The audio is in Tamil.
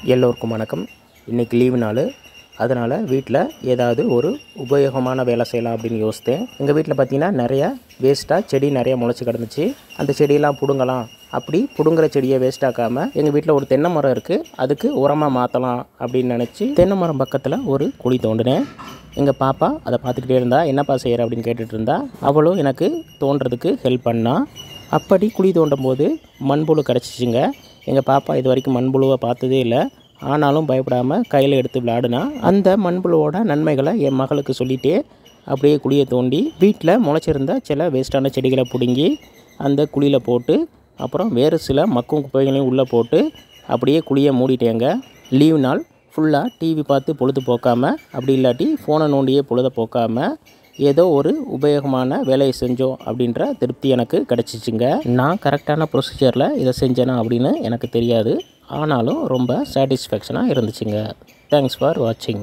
எல்லோருக்கும் வணக்கம். இன்றைக்கி லீவு நாள். அதனால் வீட்டில் ஏதாவது ஒரு உபயோகமான வேலை செய்யலாம் அப்படின்னு யோசித்தேன். எங்கள் வீட்டில் பார்த்திங்கன்னா நிறையா வேஸ்ட்டாக செடி நிறையா முளைச்சி கிடந்துச்சு. அந்த செடியெல்லாம் பிடுங்கலாம். அப்படி பிடுங்குற செடியை வேஸ்ட்டாக்காமல் எங்கள் வீட்டில் ஒரு தென்னை மரம் இருக்குது, அதுக்கு உரமாக மாற்றலாம் அப்படின்னு நினச்சி தென்னை மரம் பக்கத்தில் ஒரு குழி தோண்டினேன். எங்கள் பாப்பா அதை பார்த்துக்கிட்டே இருந்தா, என்னப்பா செய்கிற அப்படின்னு கேட்டுட்டு இருந்தா. அவளும் எனக்கு தோண்டுறதுக்கு ஹெல்ப் பண்ணா. அப்படி குழி தோண்டும் போது மண்புழு கிடச்சிச்சிங்க. எங்கள் பாப்பா இது வரைக்கும் மண்புழுவை பார்த்ததே இல்லை. ஆனாலும் பயப்படாமல் கையில் எடுத்து விளையாடுனா. அந்த மண்புழுவோட நன்மைகளை என் மகளுக்கு சொல்லிகிட்டே அப்படியே குழியை தோண்டி வீட்டில் முளைச்சிருந்த சில வேஸ்ட்டான செடிகளை பிடுங்கி அந்த குழியில் போட்டு, அப்புறம் வேறு சில மக்கும் குப்பைகளையும் உள்ளே போட்டு அப்படியே குழியை மூடிட்டேங்க. லீவ் நாள் ஃபுல்லாக டிவி பார்த்து பொழுது போக்காமல், அப்படி இல்லாட்டி ஃபோனை நோண்டியே பொழுதை போக்காமல் ஏதோ ஒரு உபயோகமான வேலையை செஞ்சோம் அப்படின்ற திருப்தி எனக்கு கிடச்சிச்சிங்க. நான் கரெக்டான ப்ரொசீஜரில் இதை செஞ்சேனா அப்படின்னு எனக்கு தெரியாது. ஆனாலும் ரொம்ப சாட்டிஸ்ஃபேக்ஷனாக இருந்துச்சுங்க. தேங்க்ஸ் ஃபார் வாட்சிங்.